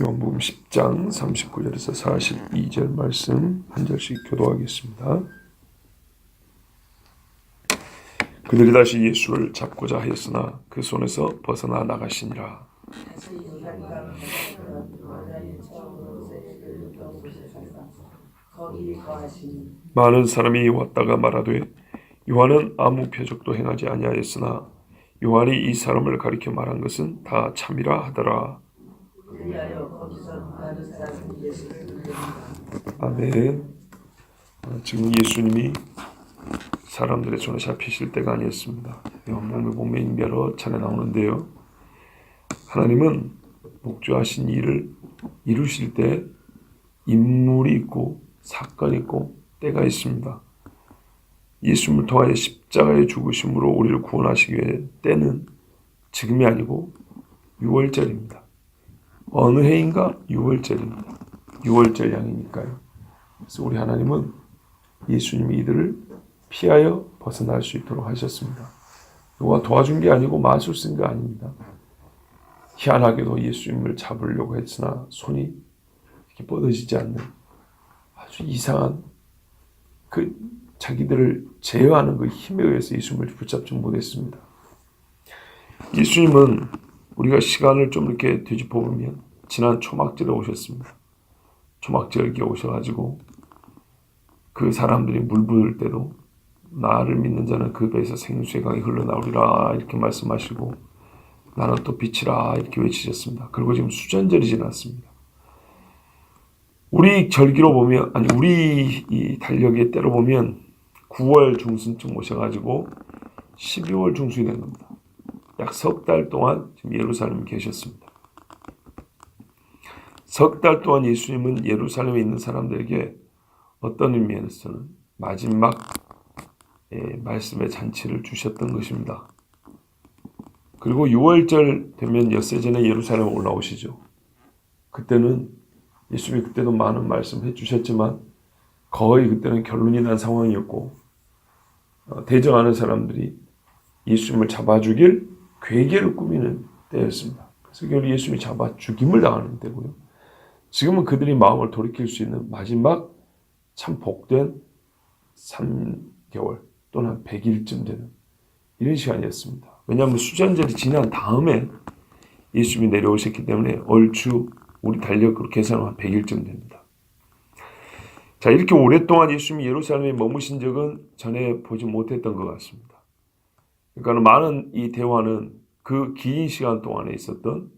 요한복음 10장 39절에서 42절 말씀 한 절씩 교도하겠습니다. 그들이 다시 예수를 잡고자 하였으나 그 손에서 벗어나 나가시니라. 많은 사람이 왔다가 말하되 요한은 아무 표적도 행하지 아니하였으나 요한이 이 사람을 가리켜 말한 것은 다 참이라 하더라. 아멘. 지금 예수님이 사람들의 손에 잡히실 때가 아니었습니다. 요한복음에 보면 여러 차례 나오는데요. 하나님은 목조하신 일을 이루실 때 인물이 있고 사건이 있고 때가 있습니다. 예수님을 통하여 십자가의 죽으심으로 우리를 구원하시기 위해 때는 지금이 아니고 6월절입니다. 어느 해인가? 6월절입니다. 6월절 양이니까요. 그래서 우리 하나님은 예수님이 이들을 피하여 벗어날 수 있도록 하셨습니다. 누가 도와준 게 아니고 마술 쓴 게 아닙니다. 희한하게도 예수님을 잡으려고 했으나 손이 이렇게 뻗어지지 않는 아주 이상한 그 자기들을 제어하는 그 힘에 의해서 예수님을 붙잡지 못했습니다. 예수님은 우리가 시간을 좀 이렇게 뒤집어 보면 지난 초막절에 오셨습니다. 초막절기에 오셔가지고 그 사람들이 물 부을 때도 나를 믿는 자는 그 배에서 생수의 강이 흘러나오리라 이렇게 말씀하시고 나는 또 빛이라 이렇게 외치셨습니다. 그리고 지금 수전절이 지났습니다. 우리 절기로 보면 우리 이 달력의 때로 보면 9월 중순쯤 오셔가지고 12월 중순이 된 겁니다. 약 석 달 동안 지금 예루살렘에 계셨습니다. 석 달 동안 예수님은 예루살렘에 있는 사람들에게 어떤 의미에서는 마지막 말씀의 잔치를 주셨던 것입니다. 그리고 6월절 되면 엿새 전에 예루살렘에 올라오시죠. 그때는 예수님이 그때도 많은 말씀해 주셨지만 거의 그때는 결론이 난 상황이었고 대적하는 사람들이 예수님을 잡아 죽일 괴계를 꾸미는 때였습니다. 그래서 결국 예수님이 잡아 죽임을 당하는 때고요. 지금은 그들이 마음을 돌이킬 수 있는 마지막 참 복된 3개월 또는 한 100일쯤 되는 이런 시간이었습니다. 왜냐하면 수전절이 지난 다음에 예수님이 내려오셨기 때문에 얼추 우리 달력으로 계산하면 한 100일쯤 됩니다. 자, 이렇게 오랫동안 예수님이 예루살렘에 머무신 적은 전에 보지 못했던 것 같습니다. 그러니까 많은 이 대화는 그 긴 시간 동안에 있었던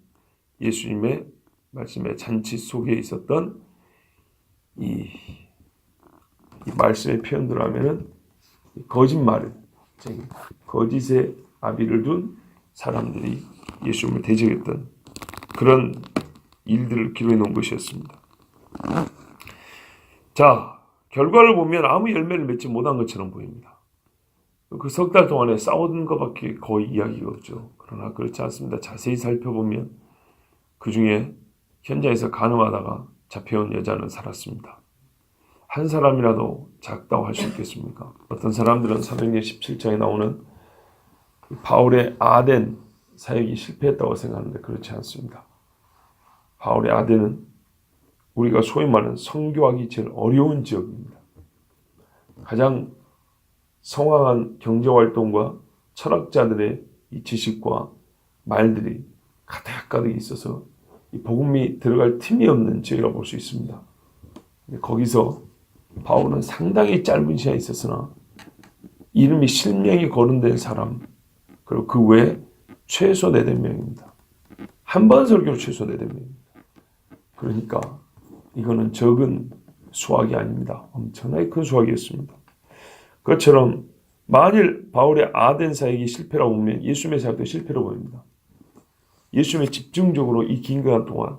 예수님의 말씀의 잔치 속에 있었던 이 말씀의 표현대로 하면은 거짓말을, 거짓의 아비를 둔 사람들이 예수님을 대적했던 그런 일들을 기록해 놓은 것이었습니다. 자, 결과를 보면 아무 열매를 맺지 못한 것처럼 보입니다. 그 석 달 동안에 싸우는 것밖에 거의 이야기가 없죠. 그러나 그렇지 않습니다. 자세히 살펴보면 그 중에 현장에서 간음하다가 잡혀온 여자는 살았습니다. 한 사람이라도 작다고 할 수 있겠습니까? 어떤 사람들은 사도행전 17장에 나오는 바울의 아덴 사역이 실패했다고 생각하는데 그렇지 않습니다. 바울의 아덴은 우리가 소위 말하는 선교하기 제일 어려운 지역입니다. 가장 성황한 경제활동과 철학자들의 이 지식과 말들이 가득가득 있어서 이 복음이 들어갈 틈이 없는 지역이라고 볼 수 있습니다. 거기서 바울은 상당히 짧은 시간에 있었으나 이름이 실명이 거론된 사람 그리고 그 외에 최소 4명입니다. 한 번 설교로 최소 4명입니다. 그러니까 이거는 적은 수확이 아닙니다. 엄청나게 큰 수확이었습니다. 그것처럼 만일 바울의 아덴 사역이 실패라고 보면 예수님의 사역도 실패로 보입니다. 예수님이 집중적으로 이 긴 기간 동안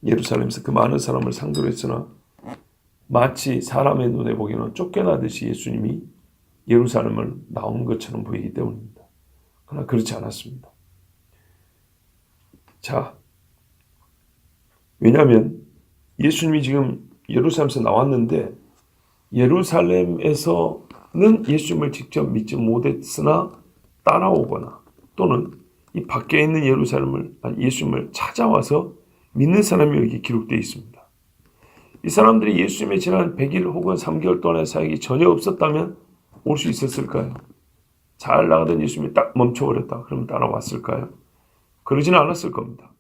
예루살렘에서 그 많은 사람을 상대로 했으나 마치 사람의 눈에 보기에는 쫓겨나듯이 예수님이 예루살렘을 나온 것처럼 보이기 때문입니다. 그러나 그렇지 않았습니다. 자, 왜냐하면 예수님이 지금 예루살렘에서 나왔는데 예루살렘에서는 예수님을 직접 믿지 못했으나 따라오거나 또는 이 밖에 있는 예수님을 찾아와서 믿는 사람이 여기 기록되어 있습니다. 이 사람들이 예수님의 지난 100일 혹은 3개월 동안의 사역이 전혀 없었다면 올 수 있었을까요? 잘 나가던 예수님이 딱 멈춰버렸다. 그러면 따라왔을까요? 그러지는 않았을 겁니다.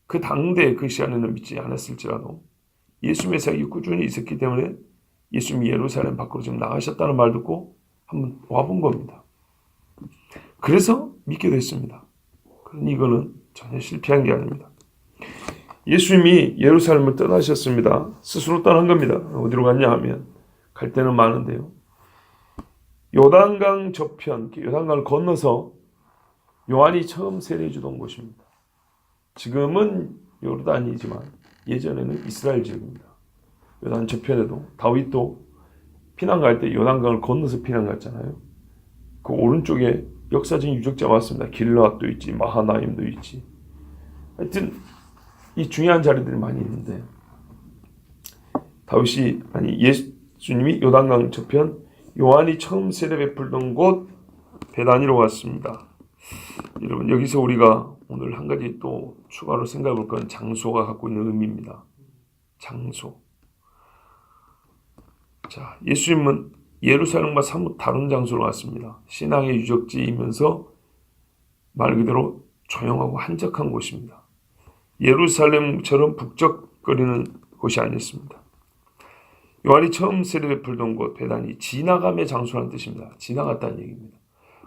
그 당대 그 시간에는 믿지 않았을지라도 예수님의 사역이 꾸준히 있었기 때문에 예수님이 예루살렘 밖으로 지금 나가셨다는 말 듣고 한번 와본 겁니다. 그래서 믿게 됐습니다. 그러니 이거는 전혀 실패한 게 아닙니다. 예수님이 예루살렘을 떠나셨습니다. 스스로 떠난 겁니다. 어디로 갔냐 하면 갈 데는 많은데요. 요단강 저편, 요단강을 건너서 요한이 처음 세례 주던 곳입니다. 지금은 요르단이지만 예전에는 이스라엘 지역입니다. 요단 저편에도 다윗도 피난 갈 때 요단강을 건너서 피난 갔잖아요. 그 오른쪽에 역사적인 유적지가 많습니다. 길르앗도 있지, 마하나임도 있지. 하여튼 이 중요한 자리들이 많이 있는데 예수님이 요단강 저편 요한이 처음 세례 베풀던 곳 베다니로 갔습니다. 여러분 여기서 우리가 오늘 한 가지 또 추가로 생각해 볼 건 장소가 갖고 있는 의미입니다. 장소. 자, 예수님은 예루살렘과 사뭇 다른 장소로 갔습니다. 신앙의 유적지이면서 말 그대로 조용하고 한적한 곳입니다. 예루살렘처럼 북적거리는 곳이 아니었습니다. 요한이 처음 세례 베풀던 곳 베다니 지나감의 장소라는 뜻입니다. 지나갔다는 얘기입니다.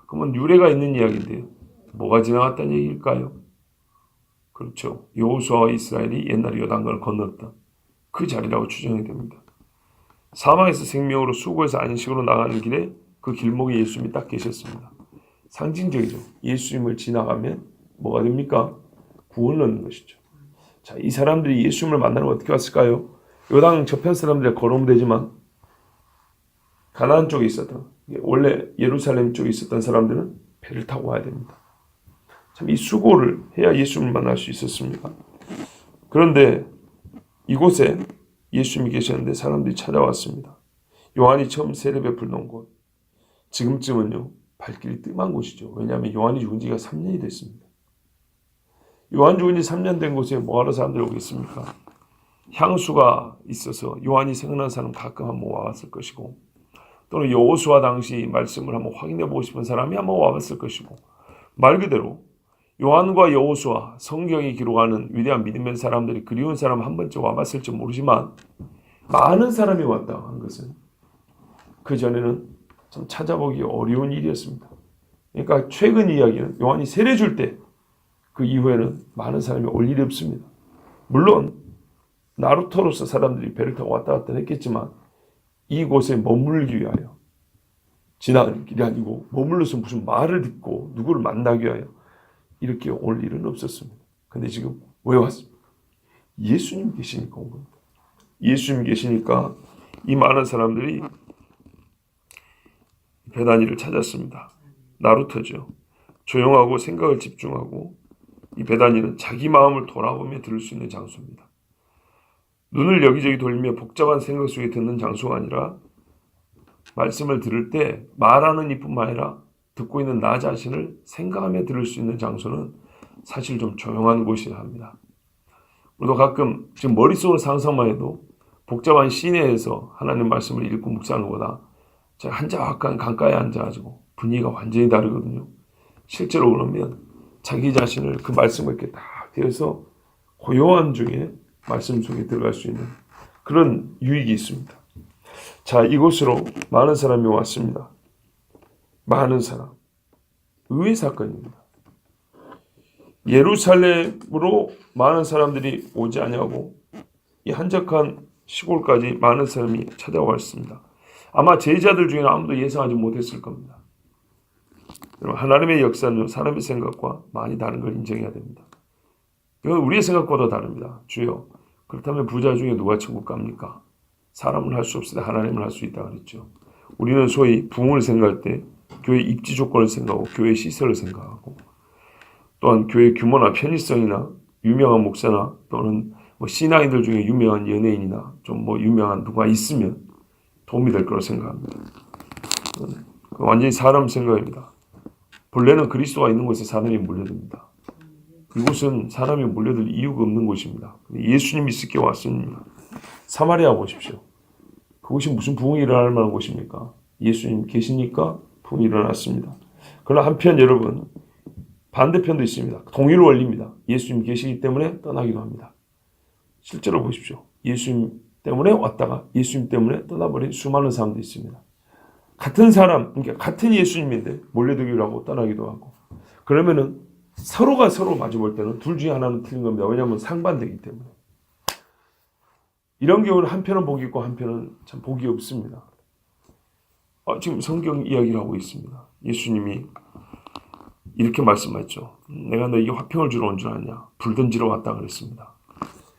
그러면 유래가 있는 이야기인데요. 뭐가 지나갔다는 얘기일까요? 그렇죠. 여호수아와 이스라엘이 옛날에 요단강을 건넜던 그 자리라고 추정이 됩니다. 사망에서 생명으로 수고해서 안식으로 나가는 길에 그 길목에 예수님이 딱 계셨습니다. 상징적이죠. 예수님을 지나가면 뭐가 됩니까? 구원을 얻는 것이죠. 자, 이 사람들이 예수님을 만나러 어떻게 왔을까요? 요단 저편 사람들이 걸으면 되지만 가나안 쪽에 있었던 원래 예루살렘 쪽에 있었던 사람들은 배를 타고 와야 됩니다. 참 이 수고를 해야 예수님을 만날 수 있었습니다. 그런데 이곳에 예수님이 계셨는데 사람들이 찾아왔습니다. 요한이 처음 세례 베풀던 곳. 지금쯤은요 발길이 뜸한 곳이죠. 왜냐하면 요한이 죽은 지가 3년이 됐습니다. 요한 죽은 지 3년 된 곳에 뭐하러 사람들이 오겠습니까? 향수가 있어서 요한이 생각난 사람 가끔 한번 와봤을 것이고 또는 여호수아 당시 말씀을 한번 확인해 보고 싶은 사람이 한번 와봤을 것이고 말 그대로 요한과 여호수아 성경이 기록하는 위대한 믿음의 사람들이 그리운 사람 한 번쯤 와봤을지 모르지만 많은 사람이 왔다 한 것은 그 전에는 좀 찾아보기 어려운 일이었습니다. 그러니까 최근 이야기는 요한이 세례 줄 때 그 이후에는 많은 사람이 올 일이 없습니다. 물론 나루터로서 사람들이 배를 타고 왔다 갔다 했겠지만 이곳에 머물기 위하여 지나가는 길이 아니고 머물러서 무슨 말을 듣고 누구를 만나기 위하여 이렇게 올 일은 없었습니다. 근데 지금 왜 왔습니까? 예수님 계시니까 온 겁니다. 예수님 계시니까 이 많은 사람들이 베다니를 찾았습니다. 나루터죠. 조용하고 생각을 집중하고 이 베다니는 자기 마음을 돌아보며 들을 수 있는 장소입니다. 눈을 여기저기 돌리며 복잡한 생각 속에 듣는 장소가 아니라 말씀을 들을 때 말하는 이뿐만 아니라 듣고 있는 나 자신을 생각하며 들을 수 있는 장소는 사실 좀 조용한 곳이라 합니다. 우리도 가끔 지금 머릿속으로 상상만 해도 복잡한 시내에서 하나님 말씀을 읽고 묵상하는 것보다 제가 한적한 강가에 앉아가지고 분위기가 완전히 다르거든요. 실제로 그러면 자기 자신을 그 말씀을 이렇게 딱 대어서 고요한 중에 말씀 속에 들어갈 수 있는 그런 유익이 있습니다. 자, 이곳으로 많은 사람이 왔습니다. 많은 사람. 의외의 사건입니다. 예루살렘으로 많은 사람들이 오지 아니하고 이 한적한 시골까지 많은 사람이 찾아왔습니다. 아마 제자들 중에는 아무도 예상하지 못했을 겁니다. 하나님의 역사는 사람의 생각과 많이 다른 걸 인정해야 됩니다. 이건 우리의 생각과도 다릅니다. 주여, 그렇다면 부자 중에 누가 천국 갑니까? 사람은 할 수 없으되 하나님은 할 수 있다 그랬죠. 우리는 소위 부흥을 생각할 때 교회 입지 조건을 생각하고 교회 시설을 생각하고 또한 교회 규모나 편의성이나 유명한 목사나 또는 신앙인들 중에 유명한 연예인이나 좀 유명한 누가 있으면 도움이 될 거라고 생각합니다. 완전히 사람 생각입니다. 본래는 그리스도가 있는 곳에 사람이 몰려듭니다. 이곳은 사람이 몰려들 이유가 없는 곳입니다. 예수님이 있을게 왔습니다. 사마리아 보십시오. 그곳이 무슨 부흥이 일어날 만한 곳입니까? 예수님 계시니까 부흥이 일어났습니다. 그러나 한편 여러분, 반대편도 있습니다. 동일 원리입니다. 예수님 계시기 때문에 떠나기도 합니다. 실제로 보십시오. 예수님 때문에 왔다가 예수님 때문에 떠나버린 수많은 사람도 있습니다. 같은 사람, 그러니까 같은 예수님인데 몰려들기로 하고 떠나기도 하고. 그러면은 서로가 서로 마주볼 때는 둘 중에 하나는 틀린 겁니다. 왜냐하면 상반되기 때문에. 이런 경우는 한편은 복이 있고 한편은 참 복이 없습니다. 지금 성경 이야기를 하고 있습니다. 예수님이 이렇게 말씀하셨죠. 내가 너에게 화평을 주러 온 줄 아냐. 불 던지러 왔다 그랬습니다.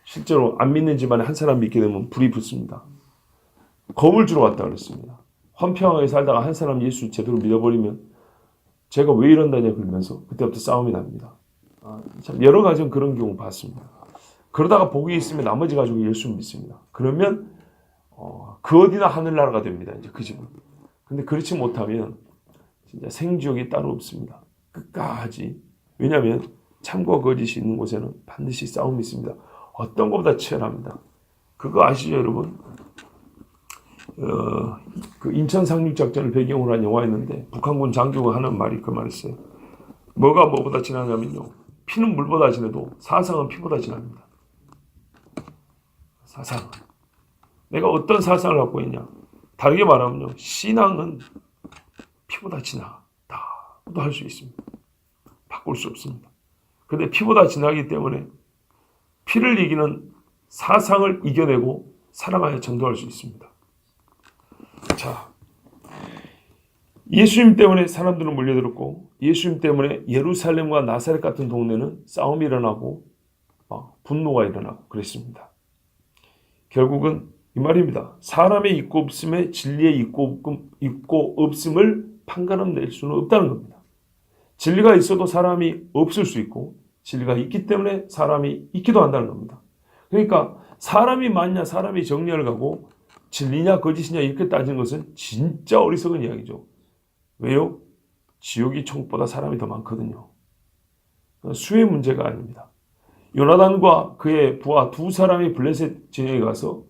실제로 안 믿는 집안에 한 사람 믿게 되면 불이 붙습니다. 검을 주러 왔다 그랬습니다. 화평하게 살다가 한 사람 예수 제대로 믿어버리면 제가 왜 이런다냐 그러면서 그때부터 싸움이 납니다. 참 여러 가지 그런 경우 봤습니다. 그러다가 복이 있으면 나머지 가족이 예수 믿습니다. 그러면 그 어디나 하늘나라가 됩니다. 이제 그 집은. 근데 그렇지 못하면 진짜 생지옥이 따로 없습니다. 끝까지. 왜냐하면 참과 거짓이 있는 곳에는 반드시 싸움이 있습니다. 어떤 것보다 치열합니다. 그거 아시죠, 여러분? 그 인천 상륙작전을 배경으로 한 영화였는데 북한군 장교가 하는 말이 그 말이었어요. 뭐가 뭐보다 진하냐면요. 피는 물보다 진해도 사상은 피보다 진합니다. 사상. 내가 어떤 사상을 갖고 있냐. 다르게 말하면요. 신앙은 피보다 진하다고도 할 수 있습니다. 바꿀 수 없습니다. 그런데 피보다 진하기 때문에 피를 이기는 사상을 이겨내고 사랑하여 전도할 수 있습니다. 자, 예수님 때문에 사람들은 몰려들었고 예수님 때문에 예루살렘과 나사렛 같은 동네는 싸움이 일어나고 분노가 일어나고 그랬습니다. 결국은 이 말입니다. 사람의 있고 없음에 진리의 있고 없음을 판가름 낼 수는 없다는 겁니다. 진리가 있어도 사람이 없을 수 있고 진리가 있기 때문에 사람이 있기도 한다는 겁니다. 그러니까 사람이 맞냐 사람이 정리를 가고 진리냐 거짓이냐 이렇게 따지는 것은 진짜 어리석은 이야기죠. 왜요? 지옥이 천국보다 사람이 더 많거든요. 수의 문제가 아닙니다. 요나단과 그의 부하 두 사람이 블레셋 진영에 가서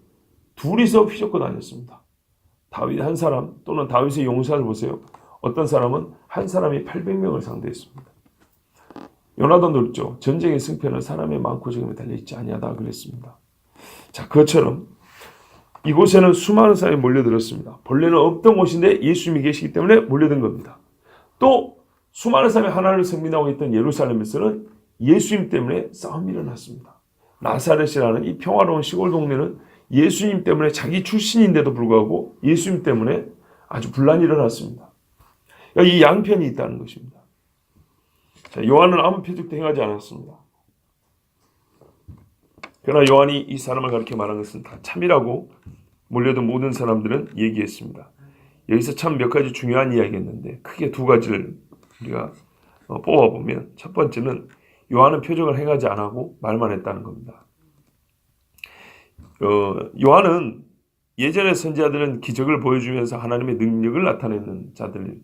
둘이서 휘젓고 다녔습니다. 다윗 한 사람 또는 다윗의 용사를 보세요. 어떤 사람은 한 사람이 800명을 상대했습니다. 요나단도 그랬죠. 전쟁의 승패는 사람의 많고 적음에 달려있지 아니하다 그랬습니다. 자, 그것처럼 이곳에는 수많은 사람이 몰려들었습니다. 본래는 없던 곳인데 예수님이 계시기 때문에 몰려든 겁니다. 또 수많은 사람이 하나님을 섬기다고 했던 예루살렘에서는 예수님 때문에 싸움이 일어났습니다. 나사렛이라는 이 평화로운 시골 동네는 예수님 때문에 자기 출신인데도 불구하고 예수님 때문에 아주 분란이 일어났습니다. 이 양편이 있다는 것입니다. 자, 요한은 아무 표적도 행하지 않았습니다. 그러나 요한이 이 사람을 가르쳐 말한 것은 다 참이라고 몰려든 모든 사람들은 얘기했습니다. 여기서 참 몇 가지 중요한 이야기였는데 크게 두 가지를 우리가 뽑아보면 첫 번째는 요한은 표적을 행하지 않고 말만 했다는 겁니다. 요한은 예전의 선지자들은 기적을 보여주면서 하나님의 능력을 나타내는 자들이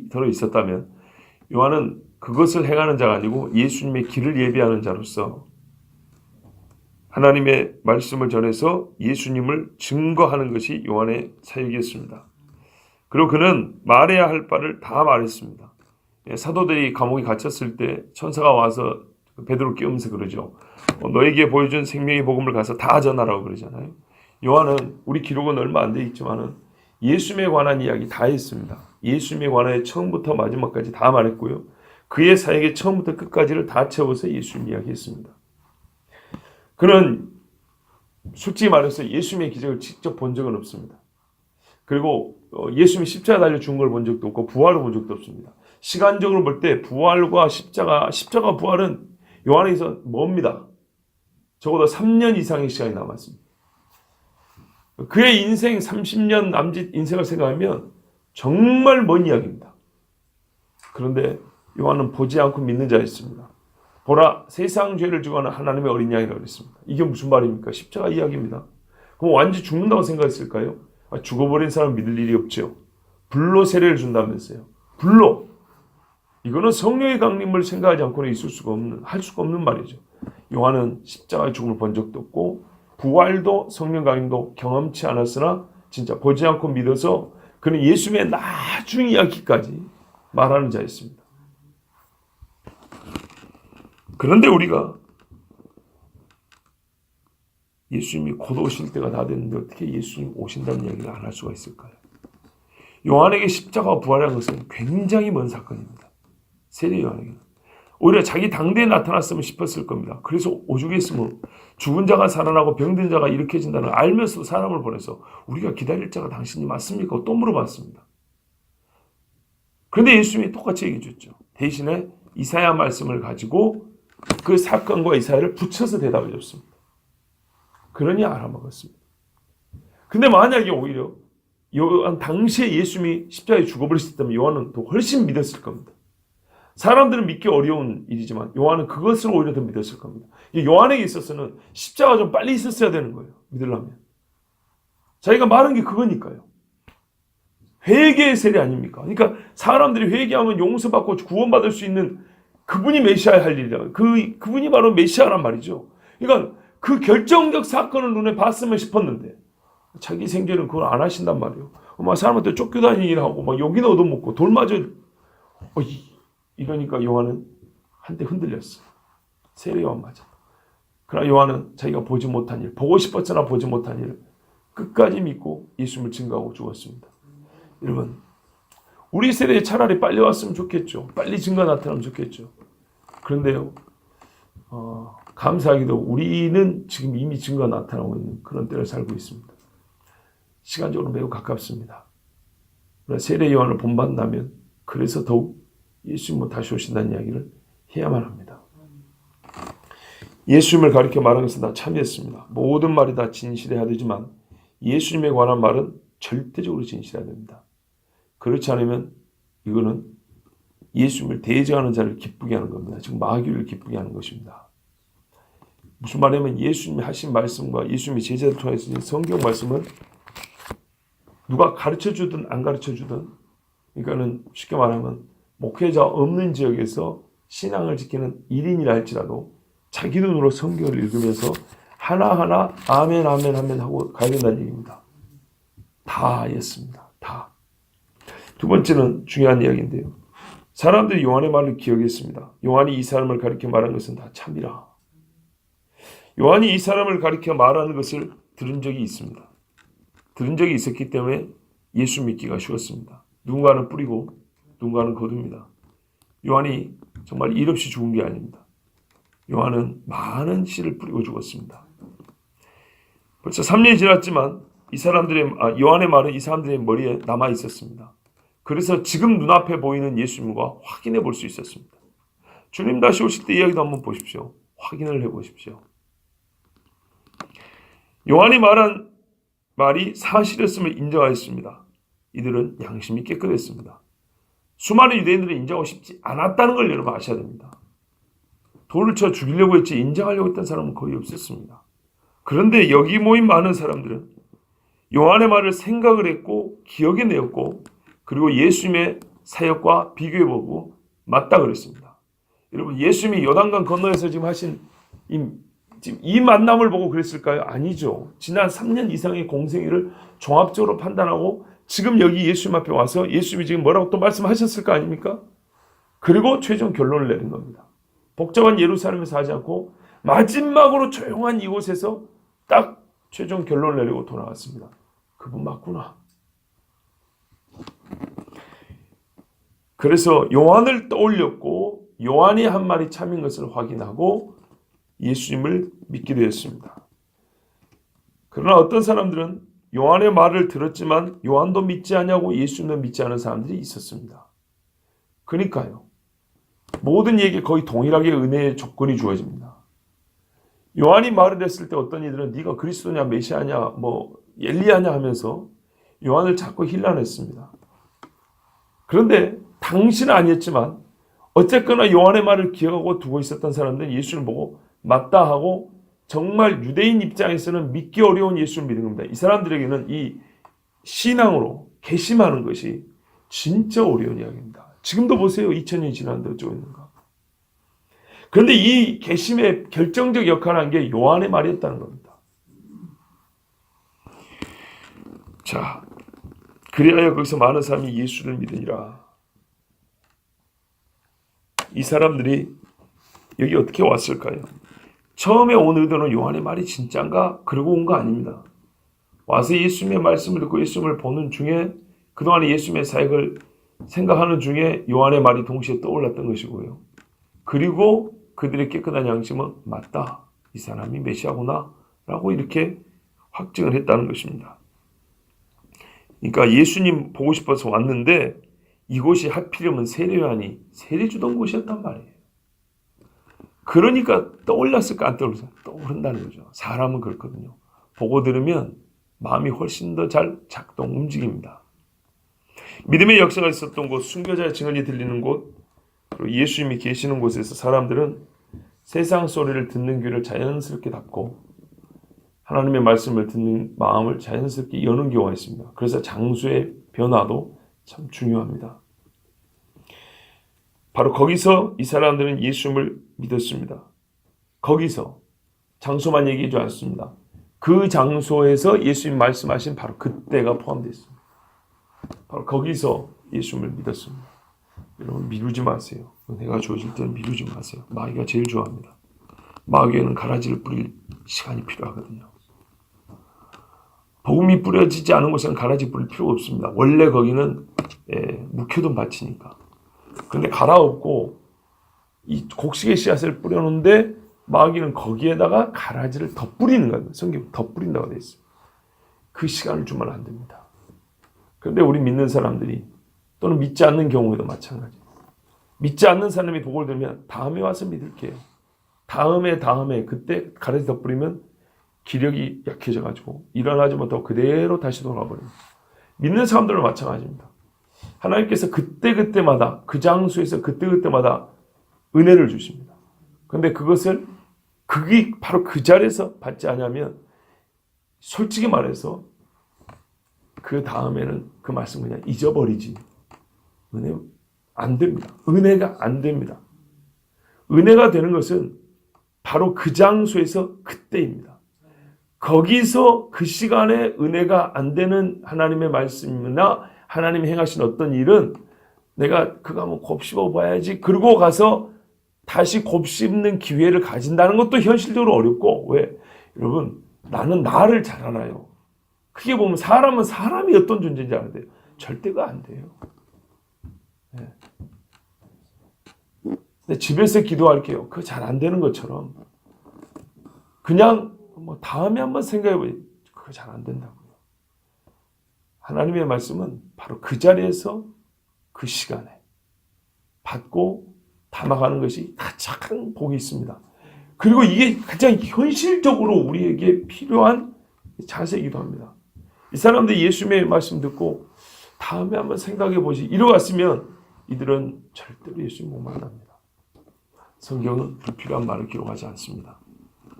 더러 있었다면 요한은 그것을 행하는 자가 아니고 예수님의 길을 예비하는 자로서 하나님의 말씀을 전해서 예수님을 증거하는 것이 요한의 사역이었습니다. 그리고 그는 말해야 할 바를 다 말했습니다. 사도들이 감옥에 갇혔을 때 천사가 와서 베드로 깨우면서 그러죠. 너에게 보여준 생명의 복음을 가서 다 전하라고 그러잖아요. 요한은 우리 기록은 얼마 안 돼 있지만은 예수님에 관한 이야기 다 했습니다. 예수님에 관해 처음부터 마지막까지 다 말했고요. 그의 사역의 처음부터 끝까지를 다 채워서 예수님 이야기했습니다. 그는 솔직히 말해서 예수님의 기적을 직접 본 적은 없습니다. 그리고 예수님이 십자가 달려 죽은 걸 본 적도 없고 부활을 본 적도 없습니다. 시간적으로 볼 때 부활과 십자가 부활은 요한에서 멉니다. 적어도 3년 이상의 시간이 남았습니다. 그의 인생 30년 남짓 인생을 생각하면 정말 먼 이야기입니다. 그런데 요한은 보지 않고 믿는 자였습니다. 보라, 세상 죄를 지고 하는 하나님의 어린 양이라고 그랬습니다. 이게 무슨 말입니까? 십자가 이야기입니다. 그럼 완전히 죽는다고 이거는 성령의 강림을 생각하지 않고는 할 수가 없는 말이죠. 요한은 십자가의 죽음을 본 적도 없고 부활도 성령 강림도 경험치 않았으나 진짜 보지 않고 믿어서 그는 예수님의 나중 이야기까지 말하는 자였습니다. 그런데 우리가 예수님이 곧 오실 때가 다 됐는데 어떻게 예수님 오신다는 이야기를 안 할 수가 있을까요? 요한에게 십자가와 부활한 것은 굉장히 먼 사건입니다. 세례 요한에게는. 오히려 자기 당대에 나타났으면 싶었을 겁니다. 그래서 오죽했으면 죽은 자가 살아나고 병든 자가 일으켜진다는 걸 알면서도 사람을 보내서 우리가 기다릴 자가 당신이 맞습니까? 또 물어봤습니다. 그런데 예수님이 똑같이 얘기해 줬죠. 대신에 이사야 말씀을 가지고 그 사건과 이사야를 붙여서 대답해 줬습니다. 그러니 알아먹었습니다. 근데 만약에 오히려 요한 당시에 예수님이 십자가에 죽어버리셨다면 요한은 더 훨씬 믿었을 겁니다. 사람들은 믿기 어려운 일이지만 요한은 그것을 오히려 더 믿었을 겁니다. 요한에게 있어서는 십자가 좀 빨리 있었어야 되는 거예요. 믿으려면. 자기가 말한 게 그거니까요. 회개의 세례 아닙니까? 그러니까 사람들이 회개하면 용서받고 구원받을 수 있는 그분이 메시아야 할 일이라. 그분이 바로 메시아란 말이죠. 그러니까 그 결정적 사건을 눈에 봤으면 싶었는데 자기 생전은 그걸 안 하신단 말이에요. 막 사람한테 쫓겨다니기하고 막 여기는 얻어먹고 돌 맞아. 이러니까 요한은 한때 흔들렸어요. 세례 요한 맞아. 그러나 요한은 자기가 보지 못한 일, 보고 싶었으나 보지 못한 일을 끝까지 믿고 예수님을 증거하고 죽었습니다. 여러분, 우리 세대에 차라리 빨리 왔으면 좋겠죠. 빨리 증거 나타나면 좋겠죠. 그런데요, 감사하게도 우리는 지금 이미 증거 나타나고 있는 그런 때를 살고 있습니다. 시간적으로 매우 가깝습니다. 세례 요한을 본받는다면 그래서 더욱 예수님은 다시 오신다는 이야기를 해야만 합니다. 예수님을 가리켜 말한 것은 다 참이었습니다. 모든 말이 다 진실해야 되지만 예수님에 관한 말은 절대적으로 진실해야 됩니다. 그렇지 않으면 이거는 예수님을 대적하는 자를 기쁘게 하는 겁니다. 지금 마귀를 기쁘게 하는 것입니다. 무슨 말이냐면 예수님이 하신 말씀과 예수님이 제자를 통해서 성경 말씀은 누가 가르쳐주든 안 가르쳐주든, 그러니까는 쉽게 말하면 목회자 없는 지역에서 신앙을 지키는 1인이라 할지라도 자기 눈으로 성경을 읽으면서 하나하나 아멘 아멘 아멘 하고 가야 된다는 얘기입니다. 다였습니다. 다. 두 번째는 중요한 이야기인데요. 사람들이 요한의 말을 기억했습니다. 요한이 이 사람을 가리켜 말한 것은 다 참이라. 요한이 이 사람을 가리켜 말하는 것을 들은 적이 있습니다. 들은 적이 있었기 때문에 예수 믿기가 쉬웠습니다. 누군가는 뿌리고 누군가는 거둡니다. 요한이 정말 일 없이 죽은 게 아닙니다. 요한은 많은 씨를 뿌리고 죽었습니다. 벌써 3년이 지났지만 요한의 말은 이 사람들의 머리에 남아 있었습니다. 그래서 지금 눈앞에 보이는 예수님과 확인해 볼 수 있었습니다. 주님 다시 오실 때 이야기도 한번 보십시오. 확인을 해보십시오. 요한이 말한 말이 사실이었음을 인정하였습니다. 이들은 양심이 깨끗했습니다. 수많은 유대인들은 인정하고 싶지 않았다는 걸 여러분 아셔야 됩니다. 돌을 쳐 죽이려고 했지 인정하려고 했던 사람은 거의 없었습니다. 그런데 여기 모인 많은 사람들은 요한의 말을 생각을 했고 기억에 내었고 그리고 예수님의 사역과 비교해보고 맞다 그랬습니다. 여러분 예수님이 요단강 건너에서 지금 하신 이 만남을 보고 그랬을까요? 아니죠. 지난 3년 이상의 공생애를 종합적으로 판단하고 지금 여기 예수님 앞에 와서 예수님이 지금 뭐라고 또 말씀하셨을 거 아닙니까? 그리고 최종 결론을 내린 겁니다. 복잡한 예루살렘에서 하지 않고 마지막으로 조용한 이곳에서 딱 최종 결론을 내리고 돌아왔습니다. 그분 맞구나. 그래서 요한을 떠올렸고 요한이 한 말이 참인 것을 확인하고 예수님을 믿게 되었습니다. 그러나 어떤 사람들은 요한의 말을 들었지만 요한도 믿지 않냐고 예수님도 믿지 않은 사람들이 있었습니다. 그러니까요. 모든 얘기 거의 동일하게 은혜의 조건이 주어집니다. 요한이 말을 했을 때 어떤 이들은 네가 그리스도냐 메시아냐 엘리야냐 하면서 요한을 자꾸 힐난했습니다. 그런데 당신은 아니었지만 어쨌거나 요한의 말을 기억하고 두고 있었던 사람들은 예수를 보고 맞다 하고 정말 유대인 입장에서는 믿기 어려운 예수를 믿는 겁니다. 이 사람들에게는 이 신앙으로 개심하는 것이 진짜 어려운 이야기입니다. 지금도 보세요. 2000년이 지났는데 어쩌고 있는가. 그런데 이 계심의 결정적 역할을 한 게 요한의 말이었다는 겁니다. 자, 그리하여 거기서 많은 사람이 예수를 믿으니라. 이 사람들이 여기 어떻게 왔을까요? 처음에 온 의도는 요한의 말이 진짠가? 그러고 온 거 아닙니다. 와서 예수님의 말씀을 듣고 예수님을 보는 중에 그동안에 예수님의 사역을 생각하는 중에 요한의 말이 동시에 떠올랐던 것이고요. 그리고 그들의 깨끗한 양심은 맞다. 이 사람이 메시아구나 라고 이렇게 확증을 했다는 것입니다. 그러니까 예수님 보고 싶어서 왔는데 이곳이 하필이면 세례요한이 세례 주던 곳이었단 말이에요. 그러니까 떠올랐을까 안 떠올랐을까? 떠오른다는 거죠. 사람은 그렇거든요. 보고 들으면 마음이 훨씬 더 잘 작동, 움직입니다. 믿음의 역사가 있었던 곳, 순교자의 증언이 들리는 곳, 그리고 예수님이 계시는 곳에서 사람들은 세상 소리를 듣는 귀를 자연스럽게 닫고 하나님의 말씀을 듣는 마음을 자연스럽게 여는 경우가 있습니다. 그래서 장소의 변화도 참 중요합니다. 바로 거기서 이 사람들은 예수님을 믿었습니다. 거기서 장소만 얘기하지 않습니다. 그 장소에서 예수님 말씀하신 바로 그때가 포함되어 있습니다. 바로 거기서 예수님을 믿었습니다. 여러분 미루지 마세요. 은혜가 주어질 때는 미루지 마세요. 마귀가 제일 좋아합니다. 마귀에는 가라지를 뿌릴 시간이 필요하거든요. 복음이 뿌려지지 않은 곳에는 가라지 뿌릴 필요가 없습니다. 원래 거기는 묵혀둔 밭이니까. 그런데 갈아엎고 이 곡식의 씨앗을 뿌려놓는데 마귀는 거기에다가 가라지를 더 뿌리는 거예요. 성경에 더 뿌린다고 되어 있어요. 그 시간을 주면 안 됩니다. 그런데 우리 믿는 사람들이 또는 믿지 않는 경우에도 마찬가지예요. 믿지 않는 사람이 복을 들으면 다음에 와서 믿을게요. 다음에 그때 가라지 더 뿌리면 기력이 약해져가지고 일어나지 못하고 그대로 다시 돌아버립니다. 믿는 사람들은 마찬가지입니다. 하나님께서 그때그때마다 그 장소에서 그때그때마다 은혜를 주십니다. 그런데 그것을 그게 바로 그 자리에서 받지 않으면 솔직히 말해서 그 다음에는 그 말씀 그냥 잊어버리지. 은혜 안 됩니다. 은혜가 안 됩니다. 은혜가 되는 것은 바로 그 장소에서 그때입니다. 거기서 그 시간에 은혜가 안 되는 하나님의 말씀이나 하나님이 행하신 어떤 일은 내가 그거 한번 곱씹어 봐야지. 그러고 가서 다시 곱씹는 기회를 가진다는 것도 현실적으로 어렵고 왜? 여러분 나는 나를 잘 알아요. 크게 보면 사람은 사람이 어떤 존재인지 알아야 돼요. 절대가 안 돼요. 네. 근데 집에서 기도할게요. 그거 잘 안 되는 것처럼 그냥 뭐 다음에 한번 생각해보지. 그거 잘 안 된다고요. 하나님의 말씀은 바로 그 자리에서 그 시간에 받고 담아가는 것이 가장 복이 있습니다. 그리고 이게 가장 현실적으로 우리에게 필요한 자세이기도 합니다. 이 사람들이 예수님의 말씀 듣고 다음에 한번 생각해보지 이러고 왔으면 이들은 절대로 예수님 못 만납니다. 성경은 불필요한 말을 기록하지 않습니다.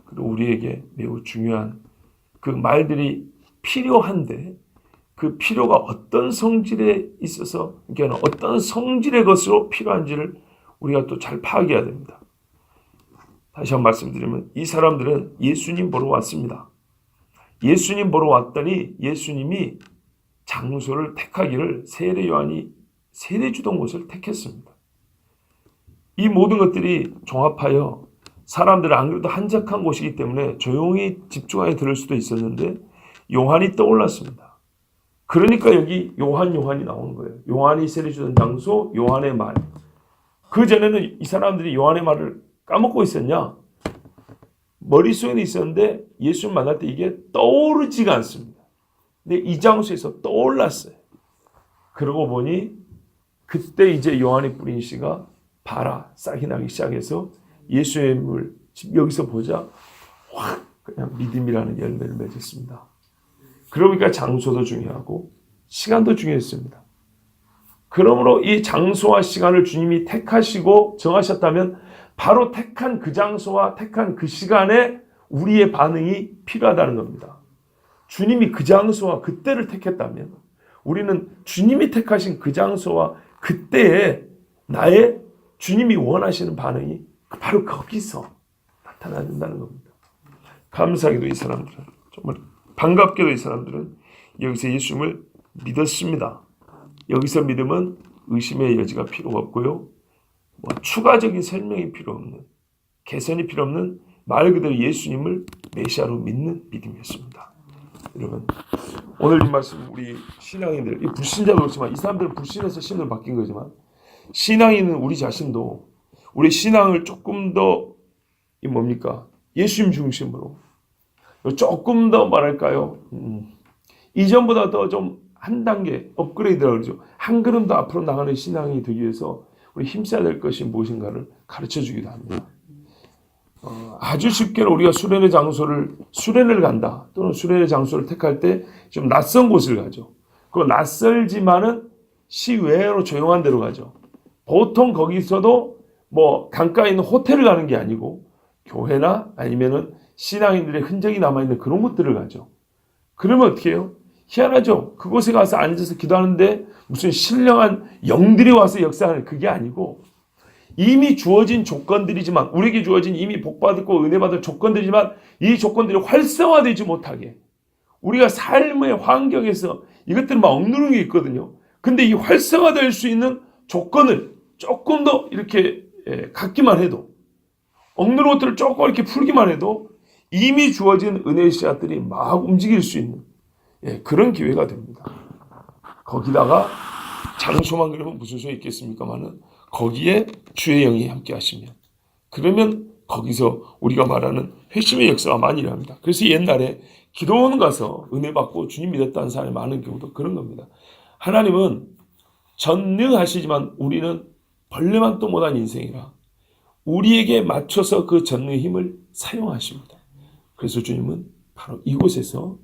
그리고 우리에게 매우 중요한 그 말들이 필요한데 그 필요가 어떤 성질에 있어서 그러니까 어떤 성질의 것으로 필요한지를 우리가 또 잘 파악해야 됩니다. 다시 한번 말씀드리면 이 사람들은 예수님 보러 왔습니다. 예수님 보러 왔더니 예수님이 장소를 택하기를 세례 요한이 세례 주던 곳을 택했습니다. 이 모든 것들이 종합하여 사람들은 안 그래도 한적한 곳이기 때문에 조용히 집중하여 들을 수도 있었는데 요한이 떠올랐습니다. 그러니까 여기 요한이 나오는 거예요. 요한이 세례 주던 장소, 요한의 말. 그 전에는 이 사람들이 요한의 말을 까먹고 있었냐? 머릿속에는 있었는데 예수를 만날 때 이게 떠오르지가 않습니다. 근데 이 장소에서 떠올랐어요. 그러고 보니 그때 이제 요한이 뿌린 씨가 봐라 싹이 나기 시작해서 예수님을 여기서 보자 확 그냥 믿음이라는 열매를 맺었습니다. 그러니까 장소도 중요하고 시간도 중요했습니다. 그러므로 이 장소와 시간을 주님이 택하시고 정하셨다면 바로 택한 그 장소와 택한 그 시간에 우리의 반응이 필요하다는 겁니다. 주님이 그 장소와 그때를 택했다면 우리는 주님이 택하신 그 장소와 그때에 나의 주님이 원하시는 반응이 바로 거기서 나타나야 된다는 겁니다. 감사하게도 이 사람들은, 정말 반갑게도 이 사람들은 여기서 예수님을 믿었습니다. 여기서 믿음은 의심의 여지가 필요가 없고요, 추가적인 설명이 필요 없는, 개선이 필요 없는 말 그대로 예수님을 메시아로 믿는 믿음이었습니다. 여러분, 오늘 이 말씀 우리 신앙인들, 이 불신자도 그렇지만 이 사람들은 불신해서 신으로 바뀐 거지만, 신앙인은 우리 자신도 우리 신앙을 조금 더 예수님 중심으로 조금 더 말할까요? 이전보다 더 좀 한 단계 업그레이드라고 그러죠. 한 걸음 더 앞으로 나가는 신앙이 되기 위해서 우리 힘써야 될 것이 무엇인가를 가르쳐 주기도 합니다. 아주 쉽게는 우리가 수련을 간다, 또는 수련의 장소를 택할 때 좀 낯선 곳을 가죠. 그 낯설지만은 시외로 조용한 데로 가죠. 보통 거기서도 강가에 있는 호텔을 가는 게 아니고 교회나 아니면은 신앙인들의 흔적이 남아있는 그런 곳들을 가죠. 그러면 어떻게 해요? 희한하죠. 그곳에 가서 앉아서 기도하는데 무슨 신령한 영들이 와서 역사하는 그게 아니고, 이미 주어진 조건들이지만, 우리에게 주어진 이미 복받고 은혜받을 조건들이지만, 이 조건들이 활성화되지 못하게 우리가 삶의 환경에서 이것들은 막 억누르는 게 있거든요. 근데 이 활성화될 수 있는 조건을 조금 더 이렇게 갖기만 해도, 억누르는 것들을 조금 이렇게 풀기만 해도 이미 주어진 은혜의 씨앗들이 막 움직일 수 있는 그런 기회가 됩니다. 거기다가 장소만 그러면 무슨 소용이 있겠습니까만은, 거기에 주의 영이 함께 하시면, 그러면 거기서 우리가 말하는 회심의 역사가 많이 일어납니다. 그래서 옛날에 기도원 가서 은혜 받고 주님 믿었다는 사람이 많은 경우도 그런 겁니다. 하나님은 전능하시지만 우리는 벌레만도 못한 인생이라 우리에게 맞춰서 그 전능의 힘을 사용하십니다. 그래서 주님은 바로 이곳에서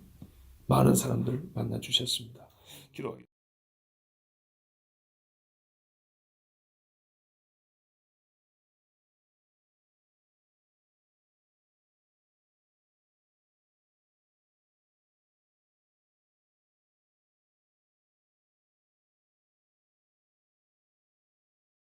많은 사람들 만나 주셨습니다. 기도하겠습니다.